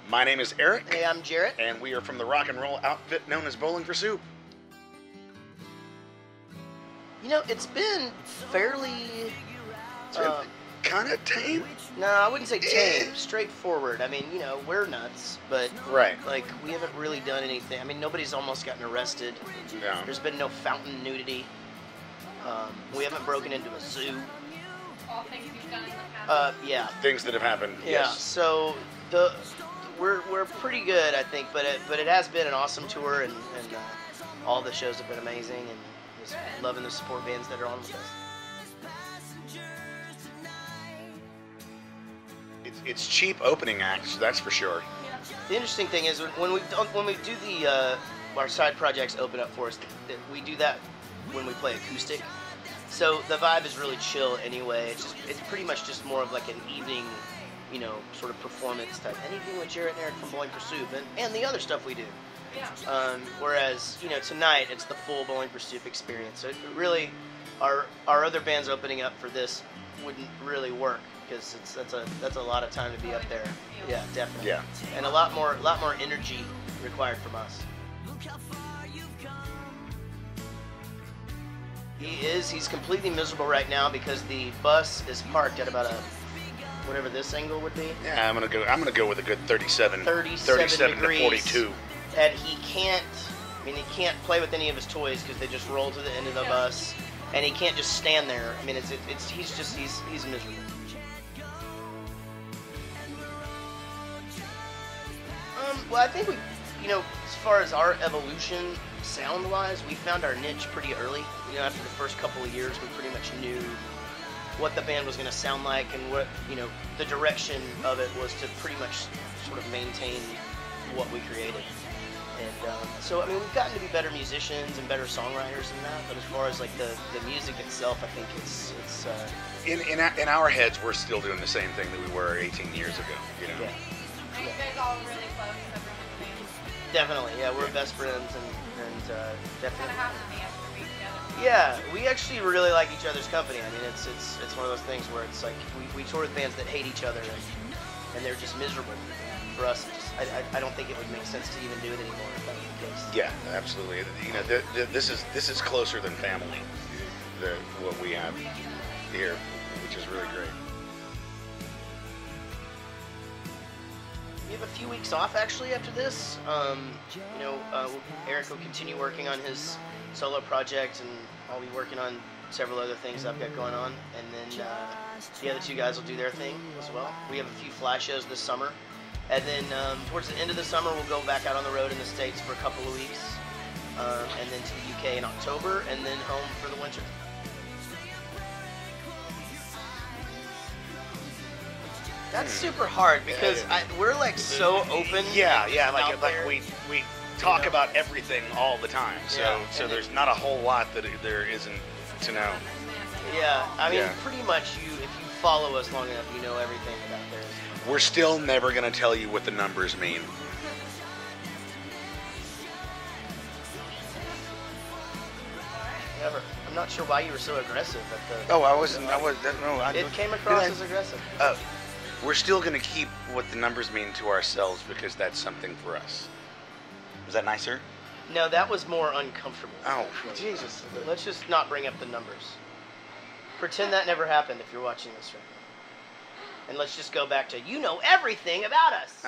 My name is Erik. Hey, I'm Jaret. And we are from the rock and roll outfit known as Bowling for Soup. You know, it's been fairly... kind of tame? No, I wouldn't say tame. Straightforward. I mean, you know, we're nuts, but... Right. Like, we haven't really done anything. I mean, nobody's almost gotten arrested. Yeah. There's been no fountain nudity. We haven't broken into a zoo. All things you've done in the past. Yeah. Things that have happened, Yeah, yes. so we're pretty good, I think, but it has been an awesome tour, and all the shows have been amazing, and just loving the support bands that are on with us. It's cheap opening acts, that's for sure. The interesting thing is when we do the our side projects open up for us, we do that when we play acoustic. So the vibe is really chill anyway. It's pretty much just more of like an evening, you know, sort of performance type. Anything with Jaret and Erik from Bowling for Soup and the other stuff we do. Yeah. Whereas, you know, tonight it's the full Bowling for Soup experience. So it really, our other bands opening up for this wouldn't really work because that's a lot of time to be up there. Yeah, definitely. Yeah. And a lot more energy required from us. He's completely miserable right now because the bus is parked at about whatever this angle would be. Yeah, I'm gonna go with a good 37 degrees. to 42. And he can't play with any of his toys because they just roll to the end of the bus, and he can't just stand there. I mean, he's miserable. Well, I think as far as our evolution sound-wise, we found our niche pretty early. You know, after the first couple of years, we pretty much knew what the band was going to sound like, and what, you know, the direction of it was to pretty much sort of maintain what we created. And so, I mean, we've gotten to be better musicians and better songwriters than that. But as far as like the music itself, I think it's in our heads, we're still doing the same thing that we were 18 years ago. You know. Yeah. Are you guys all really close, everyone in the band? Definitely, yeah, we're best friends, and Kind definitely. of have to be after being together. Yeah, we actually really like each other's company. I mean, it's one of those things where it's like we tour with bands that hate each other, and they're just miserable. For us, I don't think it would make sense to even do it anymore if that was the case. Yeah, absolutely. You know, this is closer than family. What we have here, which is really great. We have a few weeks off actually after this. Erik will continue working on his solo project, and I'll be working on several other things I've got going on. And then the other two guys will do their thing as well. We have a few fly shows this summer. And then towards the end of the summer, we'll go back out on the road in the States for a couple of weeks. And then to the UK in October, and then home for the winter. That's super hard because we're like so open. Yeah, like there. we talk about everything all the time. So there's not a whole lot that there isn't to know. Yeah, I mean, Yeah. pretty much if you follow us long enough, you know everything about there. We're still never gonna tell you what the numbers mean. Never. I'm not sure why you were so aggressive at the. Oh, I wasn't. No. It came across as aggressive. We're still gonna keep what the numbers mean to ourselves because that's something for us. Was that nicer? No, that was more uncomfortable. Oh, Jesus. Let's just not bring up the numbers. Pretend that never happened if you're watching this right now. And let's just go back to, you know everything about us.